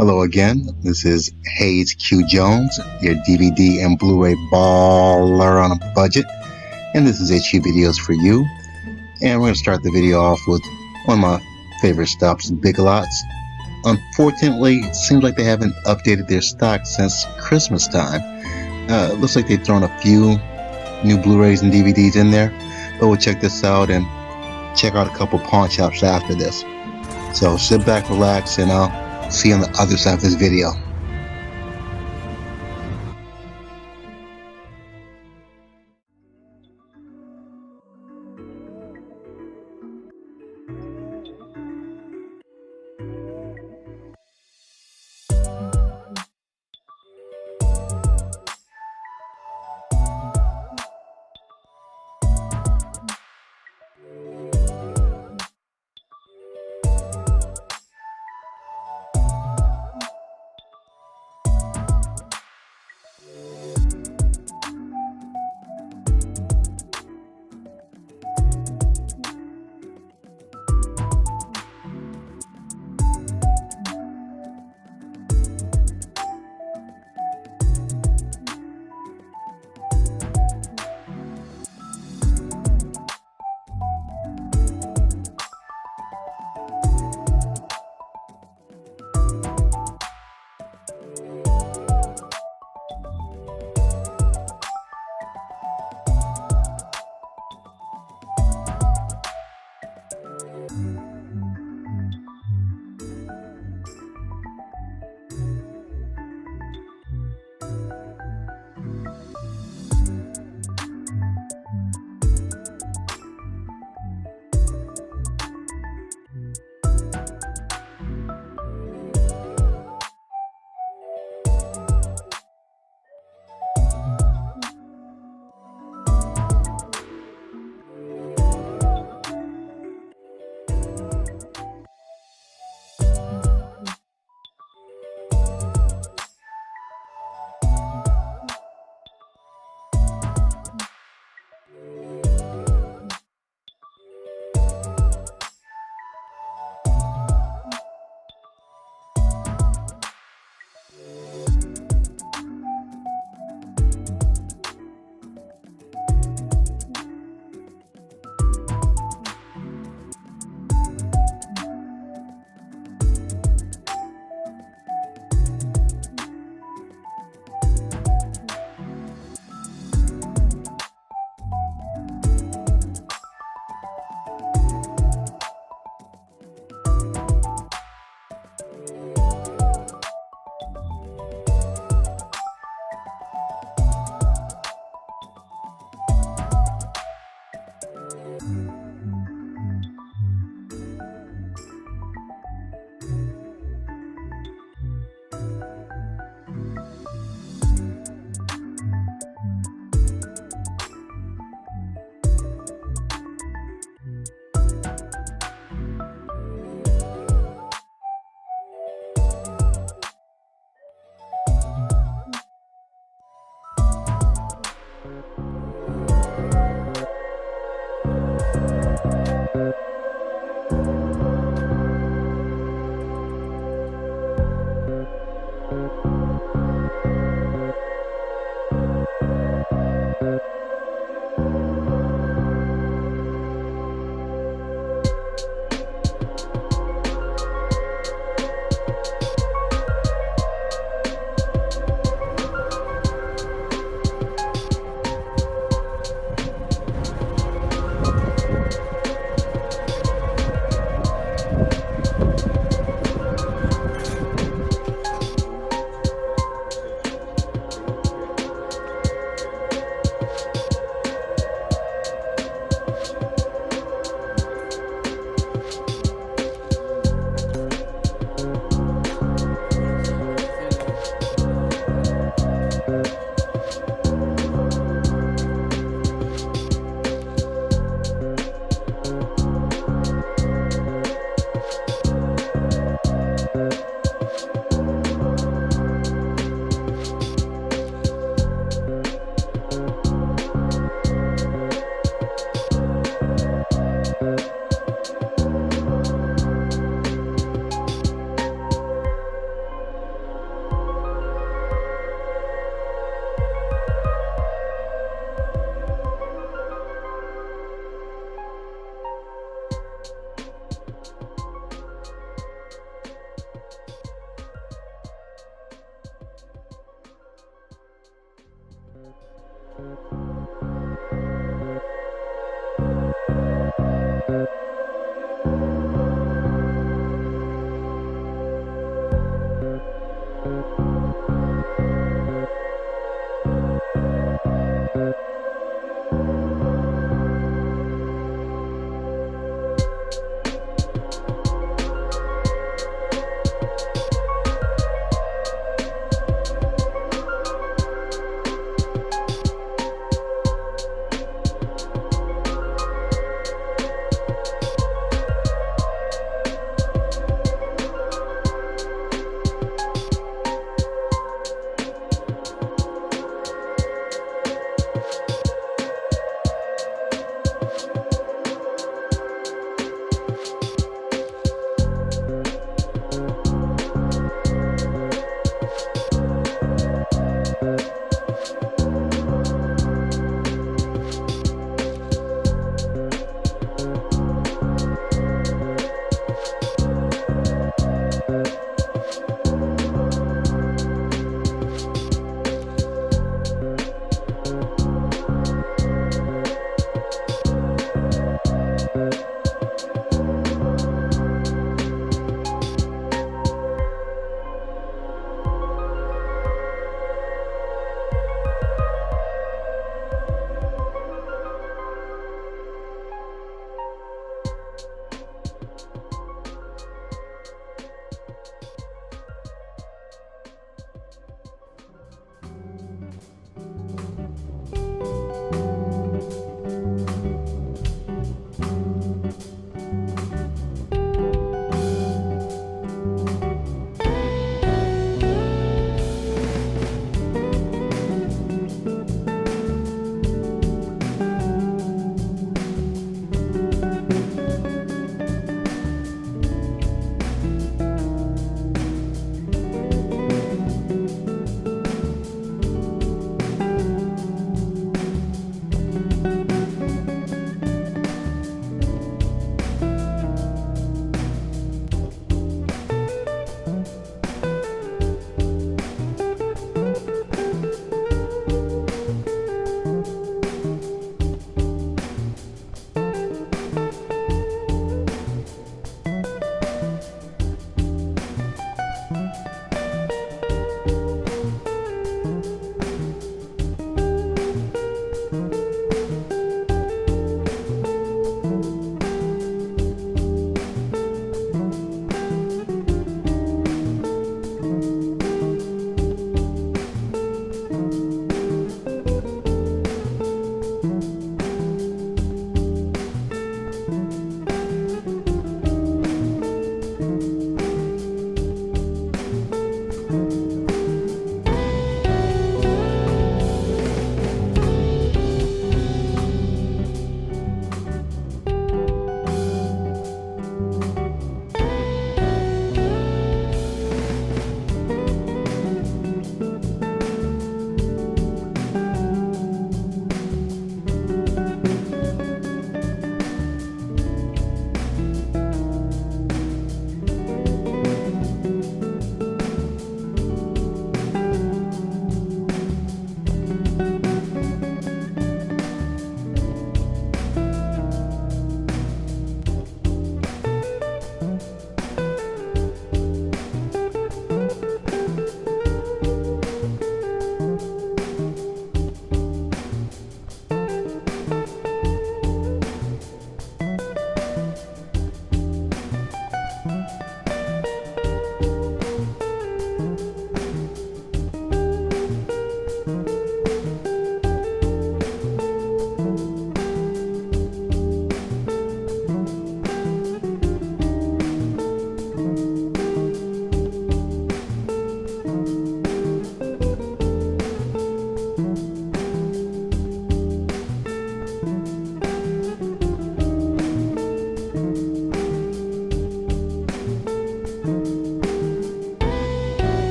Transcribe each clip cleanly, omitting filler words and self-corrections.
Hello again. This is hazeqjonez, your DVD and Blu-ray baller on a budget, and this is HQ Videos for you. And we're going to start the video off with one of my favorite stops, Big Lots. Unfortunately, it seems like they haven't updated their stock since Christmas time. It looks like they've thrown a few new Blu-rays and DVDs in there, but we'll check this out and check out a couple pawn shops after this. So sit back, relax, and I'll see you on the other side of this video.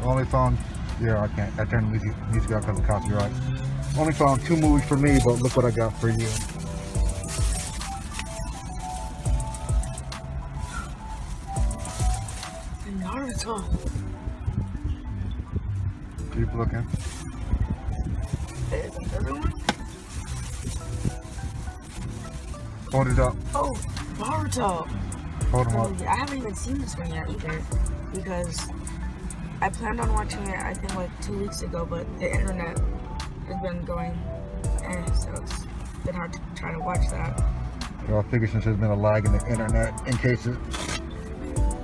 Only found, yeah, I can't. I turned the music out because of copyright. Only found 2 movies for me, but look what I got for you. Naruto. Keep looking. There's another one? Hold it up. Oh, Naruto. Hold them up. Yeah, I haven't even seen this one yet either, because I planned on watching it, I think, like 2 weeks ago, but the internet has been going so it's been hard to try to watch that. Well, I figured since there's been a lag in the internet, in case it,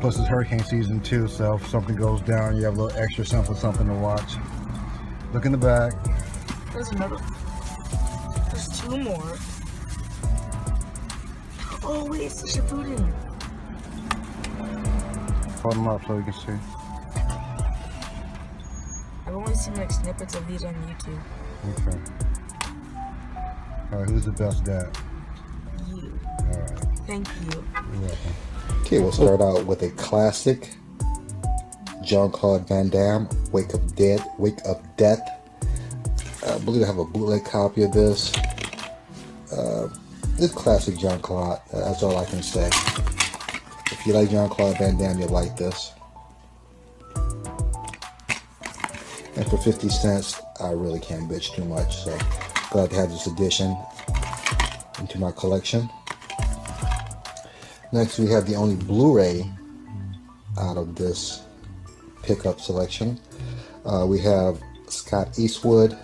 plus it's hurricane season too, so if something goes down, you have a little extra something to watch. Look in the back. There's another. There's 2 more. Oh wait, it's the Shippuden. Hold them up so you can see. I've only seen like snippets of these on YouTube. Okay. Alright, who's the best dad? You. Alright. Thank you. You're welcome. Okay, we'll start out with a classic. Jean-Claude Van Damme, Wake of Death. I believe I have a bootleg copy of this. This classic Jean-Claude, that's all I can say. If you like Jean-Claude Van Damme, you'll like this. And for 50 cents, I really can't bitch too much, so glad to have this edition into my collection. Next, we have the only Blu-ray out of this pickup selection. We have Scott Eastwood,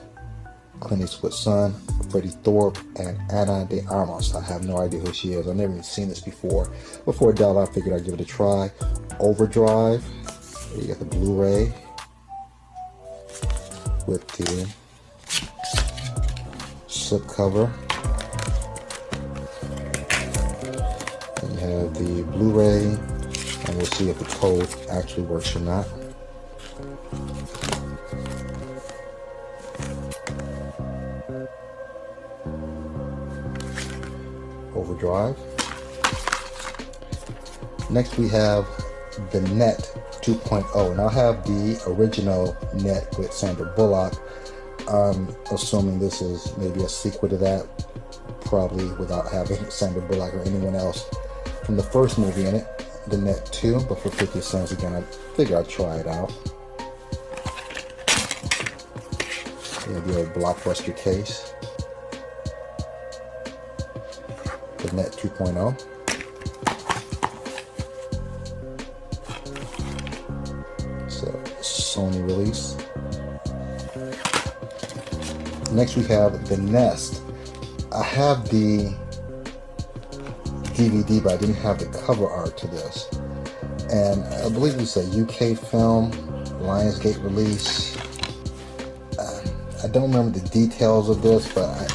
Clint Eastwood's son, Freddie Thorpe, and Ana de Armas. I have no idea who she is. I've never even seen this before. Before doubt, I figured I'd give it a try. Overdrive. You got the Blu-ray with the slip cover. And you have the Blu-ray, and we'll see if the code actually works or not. Overdrive. Next we have the Net 2.0, and I'll have the original Net with Sandra Bullock. I'm assuming this is maybe a sequel to that, probably without having Sandra Bullock or anyone else from the first movie in it, the Net 2, but for 50 cents again, I figure I'd try it out. Yeah, the old Blockbuster case. The Net 2.0. So Sony release. Next we have The Nest. I have the DVD, but I didn't have the cover art to this. And I believe it's a UK film, Lionsgate release. I don't remember the details of this, but I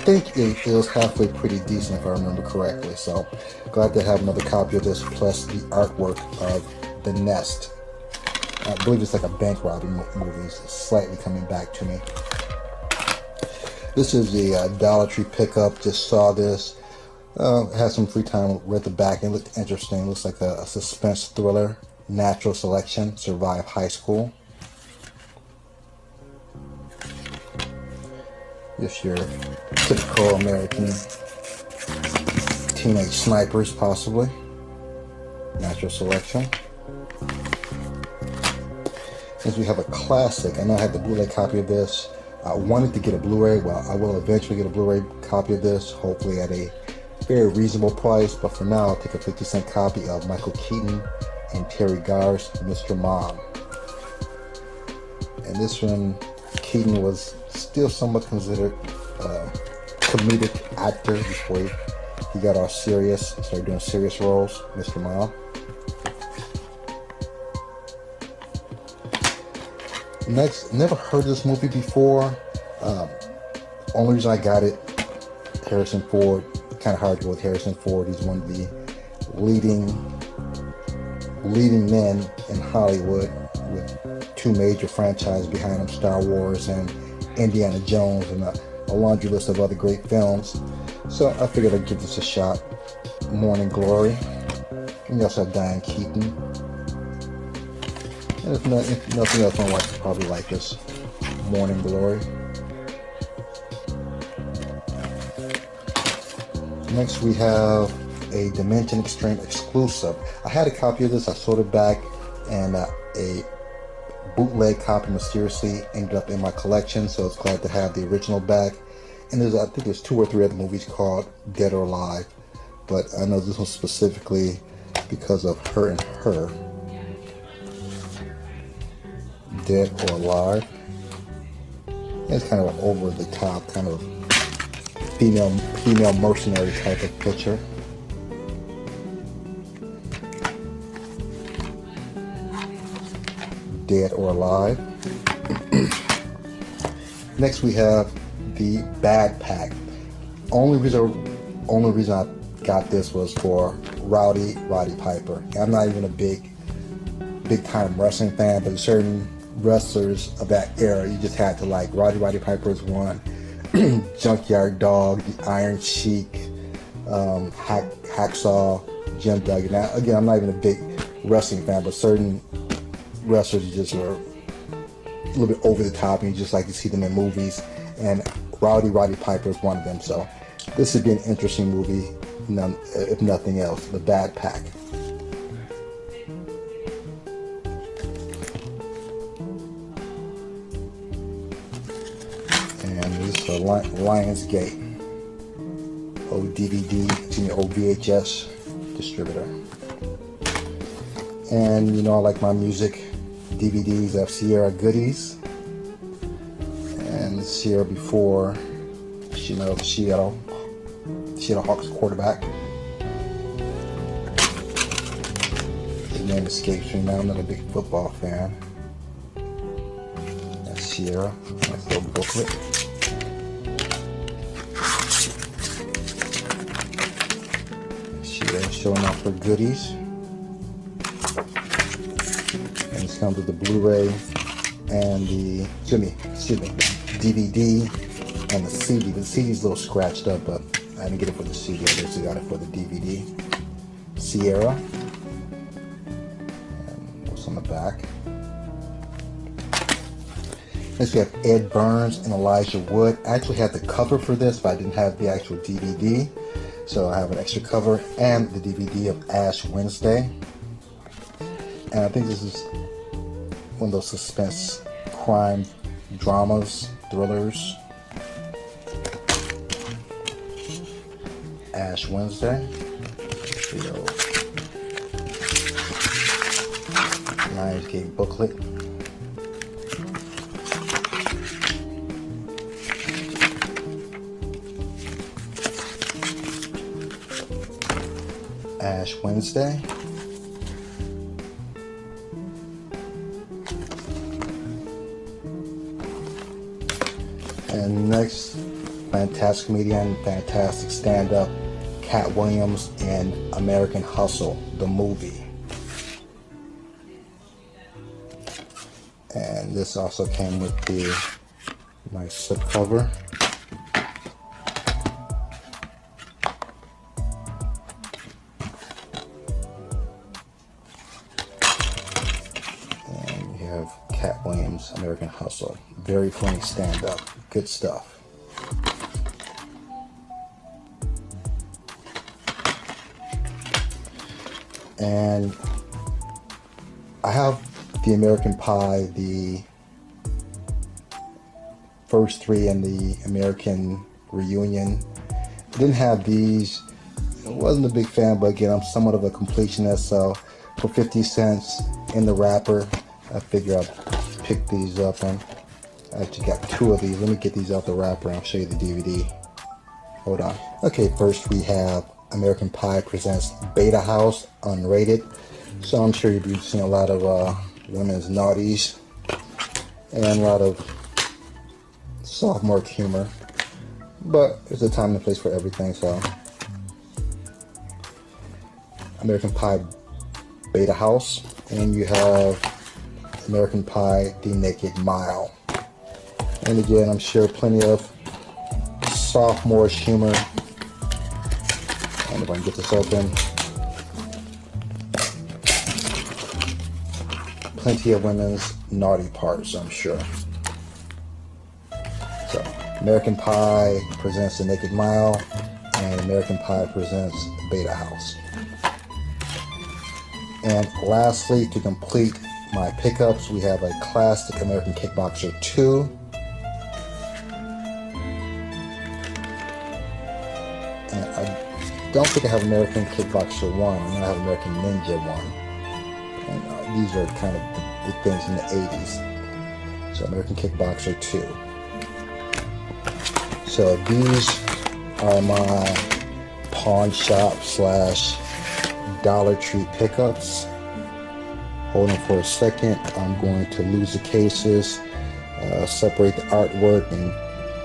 think it was halfway pretty decent if I remember correctly. So glad to have another copy of this, plus the artwork of The Nest. I believe it's like a bank robbing movie. It's slightly coming back to me. This is the Dollar Tree pickup. Just saw this. Had some free time, read the back, and it looked interesting. Looks like a suspense thriller. Natural Selection, Survive High School. Just your typical American teenage snipers, possibly. Natural Selection. Since we have a classic, I know I had the Blu-ray copy of this. I wanted to get a Blu-ray. Well, I will eventually get a Blu-ray copy of this, hopefully at a very reasonable price. But for now, I'll take a 50-cent copy of Michael Keaton and Terry Garr's Mr. Mom. And this one, Keaton was still somewhat considered a comedic actor before he got all serious, started doing serious roles. Mr. Mom. Next, never heard of this movie before. Only reason I got it, Harrison Ford. Kind of hard to go with Harrison Ford. He's one of the leading men in Hollywood, with 2 major franchises behind him: Star Wars and Indiana Jones, and a laundry list of other great films. So I figured I'd give this a shot. Morning Glory. And you also have Diane Keaton. And if nothing else, my wife would probably like this. Morning Glory. Next we have a Dimension Extreme exclusive. I had a copy of this, I sold it back, and a bootleg copy mysteriously ended up in my collection, so it's glad to have the original back. And I think there's 2 or 3 other movies called Dead or Alive, but I know this one specifically because of Her and Her. Dead or Alive. It's kind of an over the top, kind of female mercenary type of picture. Dead or Alive. Next we have the Bad Pack. Only reason I got this was for Roddy Piper. I'm not even a big time wrestling fan, but certain wrestlers of that era you just had to like. Roddy Piper is one. Junkyard Dog, the Iron Sheik, Hacksaw, Jim Duggan. Now, again, I'm not even a big wrestling fan, but certain wrestlers just were a little bit over the top, and you just like to see them in movies. And Roddy Piper is one of them. So this would be an interesting movie, if nothing else. The Bad Pack. And this is a Lionsgate old VHS distributor. And you know I like my music DVDs. I have Sierra Goodies and Sierra before Seattle Hawks quarterback. His name escapes me now. I'm not a big football fan. That's Sierra. Nice little booklet. Sierra showing off her goodies. And this comes with the Blu-ray and the DVD and the CD. The CD's a little scratched up, but I didn't get it for the CD. I just got it for the DVD. Sierra. And what's on the back? Next we have Ed Burns and Elijah Wood. I actually had the cover for this, but I didn't have the actual DVD. So I have an extra cover and the DVD of Ash Wednesday. And I think this is one of those suspense crime dramas, thrillers. Ash Wednesday. Lionsgate booklet. Ash Wednesday. And next, fantastic comedian, fantastic stand-up, Cat Williams in American Hustle, the movie. And this also came with the nice slipcover. And we have Cat Williams, American Hustle. Very funny stand-up. Good stuff. And I have the American Pie, the first 3 and the American Reunion. I didn't have these. I wasn't a big fan, but again, I'm somewhat of a completionist, so for 50 cents in the wrapper, I figure I'd pick these up. And I actually got 2 of these. Let me get these out the wrapper and I'll show you the DVD. Hold on. Okay, first we have American Pie presents Beta House unrated. So I'm sure you've been seeing a lot of women's naughties and a lot of sophomore humor, but there's a time and place for everything. So American Pie Beta House, and you have American Pie The Naked Mile. And again, I'm sure plenty of sophomore humor. And if I can get this open, plenty of women's naughty parts, I'm sure. So, American Pie presents The Naked Mile, and American Pie presents Beta House. And lastly, to complete my pickups, we have a classic American Kickboxer 2. And I don't think I have American Kickboxer 1. I know I have American Ninja 1. And these are kind of the things in the 80s. So American Kickboxer 2. So these are my pawn shop / Dollar Tree pickups. Hold on for a second. I'm going to lose the cases, separate the artwork, and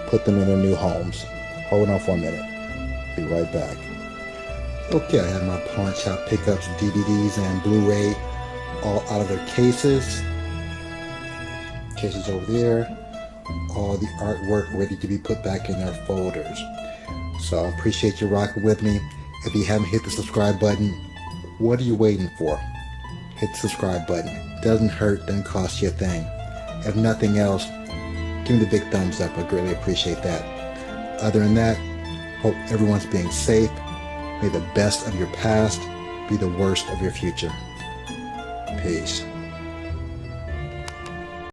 put them in their new homes. Hold on for a minute. Be right back. Okay, I have my pawn shop pickups, DVDs, and Blu-ray all out of their cases. Cases over there. All the artwork ready to be put back in their folders. So I appreciate you rocking with me. If you haven't hit the subscribe button, what are you waiting for? Hit the subscribe button. Doesn't hurt, doesn't cost you a thing. If nothing else, give me the big thumbs up. I greatly appreciate that. Other than that, hope everyone's being safe. May the best of your past be the worst of your future. Peace.